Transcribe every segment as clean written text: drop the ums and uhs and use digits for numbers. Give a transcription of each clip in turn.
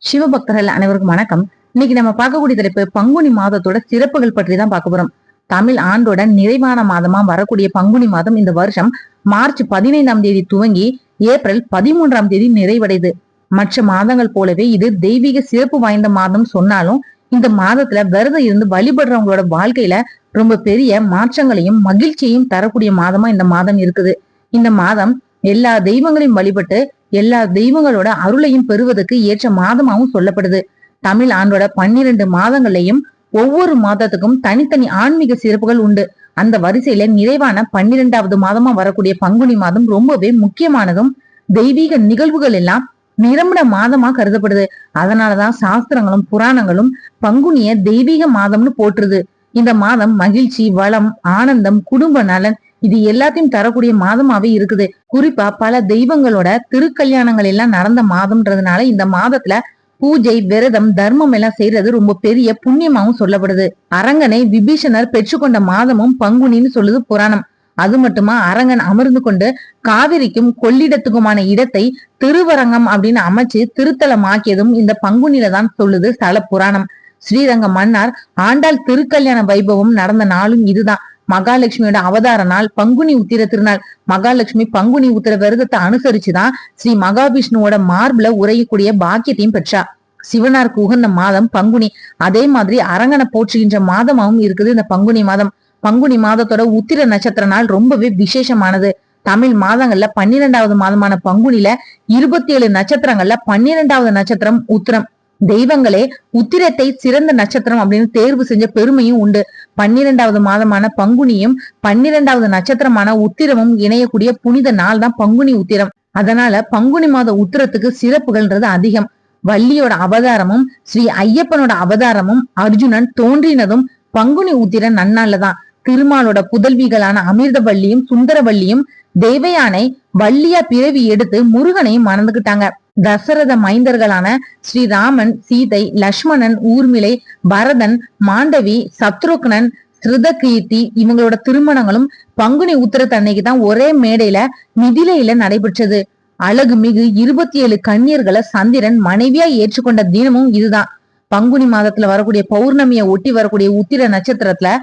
சிவபக்தர்கள் அனைவருக்கும் வணக்கம். இன்னைக்கு நம்ம பார்க்கக்கூடிய தலைப்பு பங்குனி மாதத்தோட சிறப்புகள் பற்றி தான் பார்க்க போறோம். தமிழ் ஆண்டோட நிறைவான மாதமா வரக்கூடிய பங்குனி மாதம் இந்த வருஷம் மார்ச் 15ஆம் தேதி துவங்கி ஏப்ரல் 13ஆம் தேதி நிறைவடையுது. மற்ற மாதங்கள் போலவே இது தெய்வீக சிறப்பு வாய்ந்த மாதம் சொன்னாலும் இந்த மாதத்துல விரதம் இருந்து வழிபடுறவங்களோட வாழ்க்கையில ரொம்ப பெரிய மாற்றங்களையும் மகிழ்ச்சியையும் தரக்கூடிய மாதமா இந்த மாதம் இருக்குது. இந்த மாதம் எல்லா தெய்வங்களையும் வழிபட்டு எல்லா தெய்வங்களோட அருளையும் பெறுவதற்கு ஏற்ற மாதமாகவும் சொல்லப்படுது. தமிழ் ஆண்டோட 12 மாதங்களையும் ஒவ்வொரு மாதத்துக்கும் தனித்தனி ஆன்மீக சிறப்புகள் உண்டு. அந்த வரிசையில நிறைவான 12வது மாதமா வரக்கூடிய பங்குனி மாதம் ரொம்பவே முக்கியமானதும் தெய்வீக நிகழ்வுகள் எல்லாம் நிரம்பின மாதமா கருதப்படுது. அதனாலதான் சாஸ்திரங்களும் புராணங்களும் பங்குனிய தெய்வீக மாதம்னு போற்றுது. இந்த மாதம் மகிழ்ச்சி, வளம், ஆனந்தம், குடும்ப நலன் இது எல்லாத்தையும் தரக்கூடிய மாதமாவே இருக்குது. குறிப்பா பல தெய்வங்களோட திருக்கல்யாணங்கள் எல்லாம் நடந்த மாதம்ன்றதுனால இந்த மாதத்துல பூஜை, விரதம், தர்மம் எல்லாம் செய்யறது ரொம்ப பெரிய புண்ணியமாவும் சொல்லப்படுது. அரங்கனை விபீஷணர் பெற்றுக்கொண்ட மாதமும் பங்குனின்னு சொல்லுது புராணம். அது மட்டுமா அரங்கன் அமர்ந்து கொண்டு காவிரிக்கும் கொள்ளிடத்துக்குமான இடத்தை திருவரங்கம் அப்படின்னு அமைச்சு திருத்தலமாக்கியதும் இந்த பங்குனில தான் சொல்லுது ஸ்தல புராணம். ஸ்ரீரங்க மன்னார் ஆண்டாள் திருக்கல்யாண வைபவம் நடந்த நாளும் இதுதான். மகாலட்சுமியோட அவதார நாள் பங்குனி உத்திர திருநாள். மகாலட்சுமி பங்குனி உத்திர விரதத்தை அனுசரிச்சுதான் ஸ்ரீ மகாவிஷ்ணுவோட மார்புல உரையக்கூடிய பாக்கியத்தையும் பெற்றா. சிவனாருக்கு உகந்த மாதம் பங்குனி. அதே மாதிரி அரங்கனை போற்றுகின்ற மாதமாவும் இருக்குது இந்த பங்குனி மாதம். பங்குனி மாதத்தோட உத்திர நட்சத்திர நாள் ரொம்பவே விசேஷமானது. தமிழ் மாதங்கள்ல 12வது மாதமான பங்குனில 27 நட்சத்திரங்கள்ல 12வது நட்சத்திரம் உத்திரம். தெய்வங்களே உத்திரத்தை சிறந்த நட்சத்திரம் அப்படின்னு தேர்வு செஞ்ச பெருமையும் உண்டு. 12வது மாதமான பங்குனியும் 12வது நட்சத்திரமான உத்திரமும் இணையக்கூடிய புனித நாள் தான் பங்குனி உத்திரம். அதனால பங்குனி மாத உத்திரத்துக்கு சிறப்புகள்ன்றது அதிகம். வள்ளியோட அவதாரமும் ஸ்ரீ ஐயப்பனோட அவதாரமும் அர்ஜுனன் தோன்றினதும் பங்குனி உத்திர நன்னாள்லதான். திருமாலோட புதல்விகளான அமிர்தவள்ளியும் சுந்தரவள்ளியும் தேவயானை வள்ளியா பிறவி எடுத்து முருகனையும் மணந்துகிட்டாங்க. தசரத மைந்தர்களான ஸ்ரீராமன், சீதை, லக்ஷ்மணன், ஊர்மிளை, பரதன், மாண்டவி, சத்ருக்னன், ஸ்ருதகீர்த்தி இவங்களோட திருமணங்களும் பங்குனி உத்திரத்தன்னைக்கு தான் ஒரே மேடையில மிதிலையில நடைபெற்றது. அழகு மிகு 27 கன்னியர்களை சந்திரன் மனைவியா ஏற்றுக்கொண்ட தினமும் இதுதான். பங்குனி மாதத்துல வரக்கூடிய பௌர்ணமியை ஒட்டி வரக்கூடிய உத்திர நட்சத்திரத்துல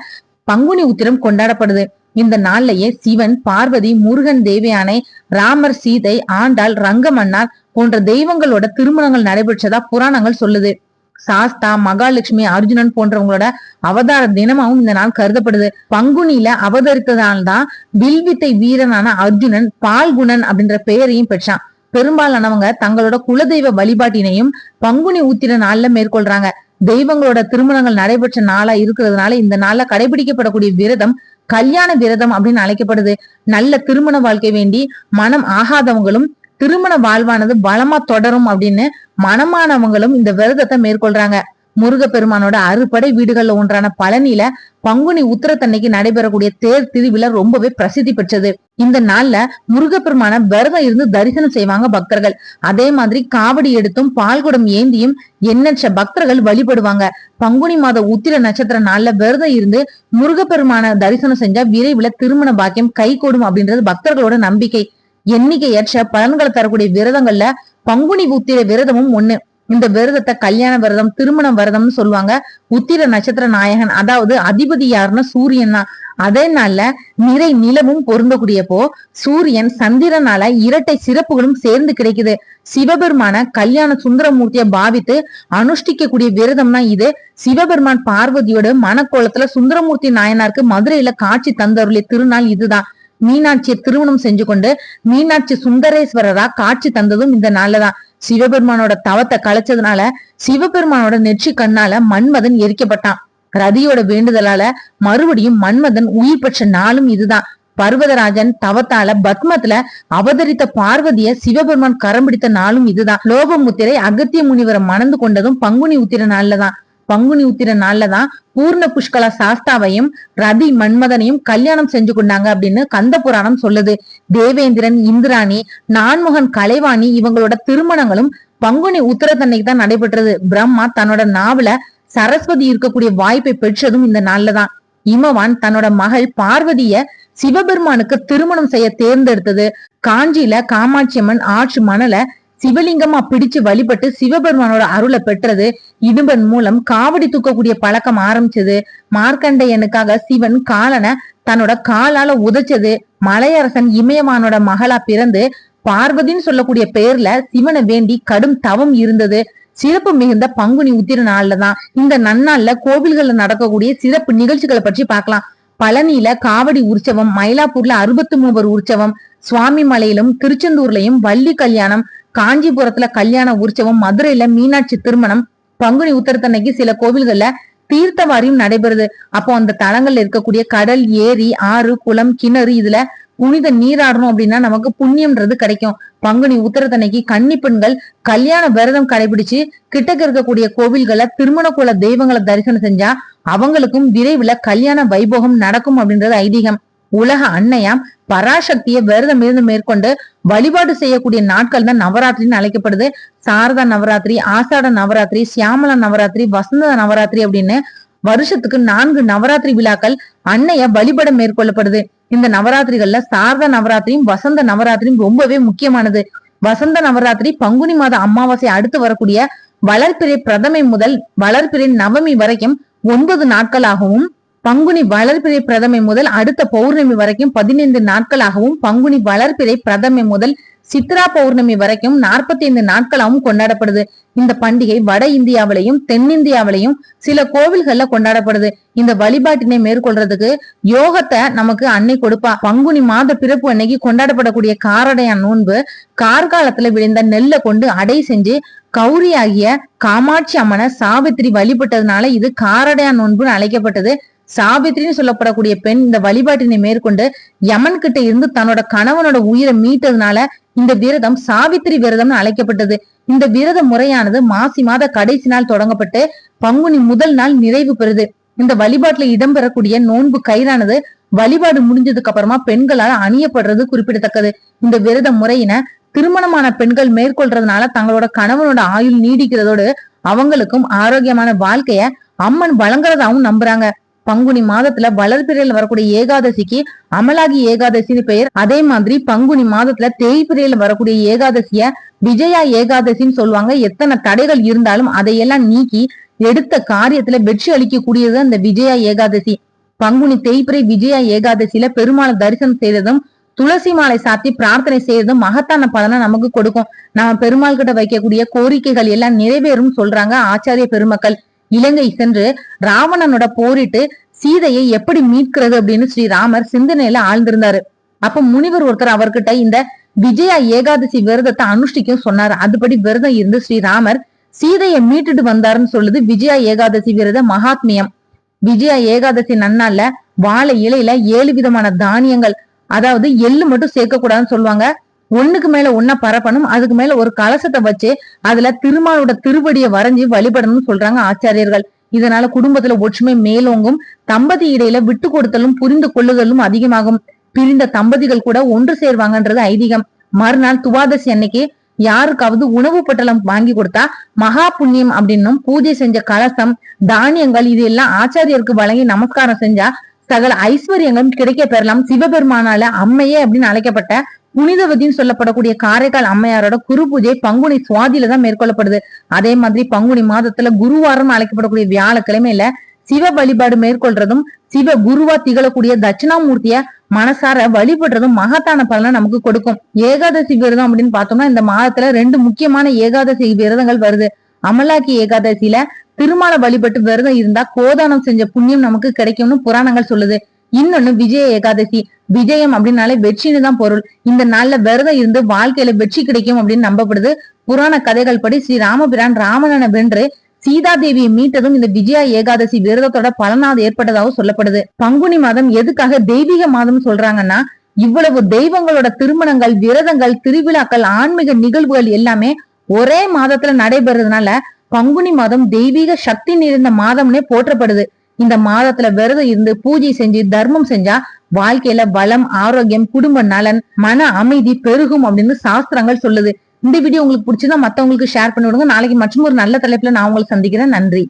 பங்குனி உத்திரம் கொண்டாடப்படுது. இந்த நாள்லயே சிவன், பார்வதி, முருகன், தேவயானை, ராமர், சீதை, ஆண்டாள், ரங்கமன்னார் போன்ற தெய்வங்களோட திருமணங்கள் நடைபெற்றதா புராணங்கள் சொல்லுது. சாஸ்தா, மகாலட்சுமி, அர்ஜுனன் போன்றவங்களோட அவதார தினமாவும் இந்த நாள் கருதப்படுது. பங்குனியில அவதரித்ததால்தான் வில்வித்தை வீரனான அர்ஜுனன் பால்குணன் அப்படின்ற பெயரையும் பெற்றான். பெரும்பாலானவங்க தங்களோட குலதெய்வ வழிபாட்டினையும் பங்குனி உத்திர நாள்ல மேற்கொள்றாங்க. தெய்வங்களோட திருமணங்கள் நடைபெற்ற நாளா இருக்கிறதுனால இந்த நாள்ல கடைபிடிக்கப்படக்கூடிய விரதம் கல்யாண விரதம் அப்படின்னு அழைக்கப்படுது. நல்ல திருமண வாழ்க்கை வேண்டி மனம் ஆகாதவங்களும் திருமண வாழ்வானது பலமா தொடரும் அப்படின்னு மனமானவங்களும் இந்த விரதத்தை மேற்கொள்றாங்க. முருகப்பெருமானோட அறுபடை வீடுகள்ல ஒன்றான பழனியில பங்குனி உத்திரத்தன்னைக்கு நடைபெறக்கூடிய தேர் திருவிழா ரொம்பவே பிரசித்தி பெற்றது. இந்த நாள்ல முருகப்பெருமான விரதம் இருந்து தரிசனம் செய்வாங்க பக்தர்கள். அதே மாதிரி காவடி எடுத்தும் பால்குடம் ஏந்தியும் எண்ணற்ற பக்தர்கள் வழிபடுவாங்க. பங்குனி மாத உத்திர நட்சத்திர நாள்ல விரதம் இருந்து முருகப்பெருமான தரிசனம் செஞ்சா விரைவில் திருமண பாக்கியம் கை கூடும் அப்படின்றது பக்தர்களோட நம்பிக்கை. எண்ணிக்கையற்ற பலன்களை தரக்கூடிய விரதங்கள்ல பங்குனி உத்திர விரதமும் ஒண்ணு. இந்த விரதத்தை கல்யாண விரதம், திருமண விரதம்னு சொல்லுவாங்க. உத்திர நட்சத்திர நாயகன் அதாவது அதிபதி யாருன்னா சூரியன் தான். அதே நாள்ல நிறை நிலவும் பொருந்தக்கூடியப்போ சூரியன் சந்திரனால இரட்டை சிறப்புகளும் சேர்ந்து கிடைக்குது. சிவபெருமான கல்யாண சுந்தரமூர்த்திய பாவித்து அனுஷ்டிக்கக்கூடிய விரதம் தான் இது. சிவபெருமான் பார்வதியோட மனக்கோலத்துல சுந்தரமூர்த்தி நாயனாருக்கு மதுரையில காட்சி தந்தருளிய திருநாள் இதுதான். மீனாட்சியை திருமணம் செஞ்சு கொண்டு மீனாட்சி சுந்தரேஸ்வரரா காட்சி தந்ததும் இந்த நாள்லதான். சிவபெருமானோட தவத்தை கலைச்சதுனால சிவபெருமானோட நெற்றி கண்ணால மன்மதன் எரிக்கப்பட்டான். ரதியோட வேண்டுதலால மறுபடியும் மன்மதன் உயிர் பெற்ற நாளும் இதுதான். பர்வதராஜன் தவத்தால பத்மத்துல அவதரித்த பார்வதிய சிவபெருமான் கரம் பிடித்த நாளும் இதுதான். லோபமுத்திரை அகத்திய முனிவரை மணந்து கொண்டதும் பங்குனி உத்திர நாள்லதான். பங்குனி உத்திர நாள்லதான் பூர்ண புஷ்கலா சாஸ்தாவையும் ரதி மன்மதனையும் கல்யாணம் செஞ்சு கொண்டாங்க அப்படின்னு கந்த புராணம் சொல்லுது. தேவேந்திரன், இந்திராணி, நான்முகன், கலைவாணி இவங்களோட திருமணங்களும் பங்குனி உத்திரத்தன்னைக்கு தான் நடைபெற்றது. பிரம்மா தன்னோட நாவல சரஸ்வதி இருக்கக்கூடிய வாய்ப்பை பெற்றதும் இந்த நாள்லதான். இமவான் தன்னோட மகள் பார்வதிய சிவபெருமானுக்கு திருமணம் செய்ய தேர்ந்தெடுத்தது. காஞ்சியில காமாட்சி அம்மன் ஆற்று மணல சிவலிங்கமா பிடிச்சு வழிபட்டு சிவபெருமானோட அருளை பெற்றது. இடும்பன் மூலம் காவடி தூக்கக்கூடிய பழக்கம் ஆரம்பிச்சது. மார்க்கண்டையனுக்காக சிவன் காலனை தன்னோட காலால உதைச்சது. மலையரசன் இமயமானோட மகளா பிறந்து பார்வதின்னு சொல்லக்கூடிய பெயர்ல சிவனை வேண்டி கடும் தவம் இருந்தது. சிறப்பு மிகுந்த பங்குனி உத்திர நாள்லதான். இந்த நன்னாள்ல கோவில்கள்ல நடக்கக்கூடிய சிறப்பு நிகழ்ச்சிகளை பற்றி பார்க்கலாம். பழனியில காவடி உற்சவம், மயிலாப்பூர்ல 63 உற்சவம், சுவாமி மலையிலும் திருச்செந்தூர்லயும் வள்ளி கல்யாணம், காஞ்சிபுரத்துல கல்யாண உற்சவம், மதுரையில மீனாட்சி திருமணம், பங்குனி உத்தரத்தன்னைக்கு சில கோவில்கள்ல தீர்த்தவாரியும் நடைபெறுது. அப்போ அந்த தலங்கள்ல இருக்கக்கூடிய கடல், ஏரி, ஆறு, குளம், கிணறு இதுல புனித நீராடணும் அப்படின்னா நமக்கு புண்ணியம்ன்றது கிடைக்கும். பங்குனி உத்தரத்தன்னைக்கு கன்னி பெண்கள் கல்யாண விரதம் கடைபிடிச்சு கிட்டக்க இருக்கக்கூடிய கோவில்களை திருமண குல தெய்வங்களை தரிசனம் செஞ்சா அவங்களுக்கும் விரைவில் கல்யாண வைபோகம் நடக்கும் அப்படின்றது ஐதீகம். உலக அன்னையாம் பராசக்திய விரதம் இருந்து மேற்கொண்டு வழிபாடு செய்யக்கூடிய நாட்கள் தான் நவராத்திரின்னு அழைக்கப்படுது. சாரதா நவராத்திரி, ஆசாட நவராத்திரி, சியாமல நவராத்திரி, வசந்த நவராத்திரி அப்படின்னு வருஷத்துக்கு 4 நவராத்திரி விழாக்கள் அன்னைய வழிபட மேற்கொள்ளப்படுது. இந்த நவராத்திரிகள்ல சாரதா நவராத்திரியும் வசந்த நவராத்திரியும் ரொம்பவே முக்கியமானது. வசந்த நவராத்திரி பங்குனி மாத அமாவாசை அடுத்து வரக்கூடிய வளர்பிறை பிரதமை முதல் வளர்பிறை நவமி வரைக்கும் 9 நாட்களாகவும், பங்குனி வளர்பிறை பிரதமை முதல் அடுத்த பௌர்ணமி வரைக்கும் 15 நாட்களாகவும், பங்குனி வளர்பிறை பிரதமை முதல் சித்ரா பௌர்ணமி வரைக்கும் 45 நாட்களாகவும் கொண்டாடப்படுது. இந்த பண்டிகை வட இந்தியாவிலையும் தென்னிந்தியாவிலையும் சில கோவில்கள்ல கொண்டாடப்படுது. இந்த வழிபாட்டினை மேற்கொள்றதுக்கு யோகத்தை நமக்கு அன்னை கொடுப்பா. பங்குனி மாத பிறப்பு அன்னைக்கு கொண்டாடப்படக்கூடிய காரடையான் நோன்பு கார்காலத்துல விளைந்த நெல்லை கொண்டு அடை செஞ்சு கௌரி ஆகிய காமாட்சி அம்மனை சாவித்திரி வழிபட்டதுனால இது காரடையான் நோன்புன்னு அழைக்கப்பட்டது. சாவித்திரின்னு சொல்லப்படக்கூடிய பெண் இந்த வழிபாட்டினை மேற்கொண்டு யமன் கிட்ட இருந்து தன்னோட கணவனோட உயிரை மீட்டதுனால இந்த விரதம் சாவித்திரி விரதம்னு அழைக்கப்பட்டது. இந்த விரத முறையானது மாசி மாத கடைசி நாள் தொடங்கப்பட்டு பங்குனி முதல் நாள் நிறைவு பெறுது. இந்த வழிபாட்டுல இடம்பெறக்கூடிய நோன்பு கயிறானது வழிபாடு முடிஞ்சதுக்கு அப்புறமா பெண்களால் அணியப்படுறது குறிப்பிடத்தக்கது. இந்த விரத முறையின திருமணமான பெண்கள் மேற்கொள்றதுனால தங்களோட கணவனோட ஆயுள் நீடிக்கிறதோடு அவங்களுக்கும் ஆரோக்கியமான வாழ்க்கைய அம்மன் வழங்குறதாவும் நம்புறாங்க. பங்குனி மாதத்துல வளர்பிறையில வரக்கூடிய ஏகாதசிக்கு அமலாகி ஏகாதசின்னு பெயர். அதே மாதிரி பங்குனி மாதத்துல தேய்பிறையில வரக்கூடிய ஏகாதசிய விஜயா ஏகாதசின்னு சொல்லுவாங்க. எத்தனை தடைகள் இருந்தாலும் அதையெல்லாம் நீக்கி எடுத்த காரியத்துல வெற்றி அளிக்கக்கூடியது அந்த விஜயா ஏகாதசி. பங்குனி தேய்பிறை விஜயா ஏகாதசியில பெருமாளை தரிசனம் செய்ததும் துளசி மாலை சாத்தி பிரார்த்தனை செய்யறதும் மகத்தான பலனை நமக்கு கொடுக்கும். நம்ம பெருமாள் கிட்ட வைக்கக்கூடிய கோரிக்கைகள் எல்லாம் நிறைவேறும் சொல்றாங்க ஆச்சாரிய பெருமக்கள். இலங்கை சென்று ராவணனோட போரிட்டு சீதையை எப்படி மீட்கிறது அப்படின்னு ஸ்ரீராமர் சிந்தனையில ஆழ்ந்திருந்தாரு. அப்ப முனிவர் ஒருத்தர் அவர்கிட்ட இந்த விஜயா ஏகாதசி விரதத்தை அனுஷ்டிக்கும் சொன்னாரு. அதுபடி விரதம் இருந்து ஸ்ரீராமர் சீதையை மீட்டுட்டு வந்தாருன்னு சொல்லுது விஜயா ஏகாதசி விரத மகாத்மியம். விஜயா ஏகாதசி நன்னாள்ல வாழை இலையில 7 விதமான தானியங்கள், அதாவது எள்ளு மட்டும் சேர்க்க கூடாதுன்னு சொல்லுவாங்க. ஒண்ணுக்கு மேல ஒன்னா பரப்பணும். அதுக்கு மேல ஒரு கலசத்தை வச்சு அதுல திருமாலோட திருவடியை வரைஞ்சி வழிபடணும்னு சொல்றாங்க ஆச்சாரியர்கள். இதனால குடும்பத்துல ஒற்றுமை மேலோங்கும். தம்பதி இடையில விட்டு கொடுத்தலும் புரிந்து கொள்ளுதலும் அதிகமாகும். பிரிந்த தம்பதிகள் கூட ஒன்று சேர்வாங்கன்றது ஐதீகம். மறுநாள் துவாதசி அன்னைக்கு யாருக்காவது உணவு பட்டலம் வாங்கி கொடுத்தா மகா புண்ணியம் அப்படின்னும், பூஜை செஞ்ச கலசம், தானியங்கள் இது எல்லாம் ஆச்சாரியருக்கு வழங்கி நமஸ்காரம் செஞ்சா சகல ஐஸ்வர்யங்களும் கிடைக்க பெறலாம். சிவபெருமானால அம்மையே அப்படின்னு அழைக்கப்பட்ட புனிதவதின்னு சொல்லப்படக்கூடிய காரைக்கால் அம்மையாரோட குரு பூஜை பங்குனி சுவாதியில தான் மேற்கொள்ளப்படுது. அதே மாதிரி பங்குனி மாதத்துல குருவாரம் அழைக்கப்படக்கூடிய வியாழக்கிழமையில சிவ வழிபாடு மேற்கொள்றதும் சிவ குருவா திகழக்கூடிய தட்சிணாமூர்த்திய மனசார வழிபடுறதும் மகத்தான பலனை நமக்கு கொடுக்கும். ஏகாதசி விரதம் அப்படின்னு பார்த்தோம்னா இந்த மாதத்துல 2 முக்கியமான ஏகாதசி விரதங்கள் வருது. அமலாக்கி ஏகாதசியில திருமாலை வழிபட்டு விரதம் இருந்தா கோதானம் செஞ்ச புண்ணியம் நமக்கு கிடைக்கும்னு புராணங்கள் சொல்லுது. இன்னொன்னு விஜய ஏகாதசி. விஜயம் அப்படின்னாலே வெற்றின்னு தான் பொருள். இந்த நாள்ல விரதம் இருந்து வாழ்க்கையில வெற்றி கிடைக்கும் அப்படின்னு நம்பப்படுது. புராண கதைகள் படி ஸ்ரீ ராமபிரான் ராவணனை வென்று சீதாதேவியை மீட்டதும் இந்த விஜயா ஏகாதசி விரதத்தோட பலனாக ஏற்பட்டதாகவும் சொல்லப்படுது. பங்குனி மாதம் எதுக்காக தெய்வீக மாதம் சொல்றாங்கன்னா, இவ்வளவு தெய்வங்களோட திருமணங்கள், விரதங்கள், திருவிழாக்கள், ஆன்மீக நிகழ்வுகள் எல்லாமே ஒரே மாதத்துல நடைபெறதுனால பங்குனி மாதம் தெய்வீக சக்தி நிறைந்த மாதம்னே போற்றப்படுது. இந்த மாதத்துல விரதம் இருந்து பூஜை செஞ்சு தர்மம் செஞ்சா வாழ்க்கையில பலம், ஆரோக்கியம், குடும்ப நலன், மன அமைதி பெருகும் அப்படின்னு சாஸ்திரங்கள் சொல்லுது. இந்த வீடியோ உங்களுக்கு பிடிச்சதா மத்தவங்களுக்கு ஷேர் பண்ணி விடுங்க. நாளைக்கு மற்றும் ஒரு நல்ல தலைப்புல நான் உங்களை சந்திக்கிறேன். நன்றி.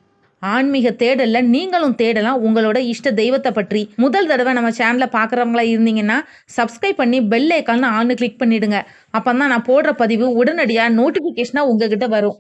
ஆன்மீக தேடல்ல நீங்களும் தேடலாம் உங்களோட இஷ்ட தெய்வத்தை பற்றி. முதல் தடவை நம்ம சேனலை பார்க்குறவங்களா இருந்தீங்கன்னா சப்ஸ்கிரைப் பண்ணி பெல் ஐக்கான் ஆன்னு கிளிக் பண்ணிடுங்க. அப்பதான் நான் போடுற பதிவு உடனடியா நோட்டிபிகேஷனா உங்ககிட்ட வரும்.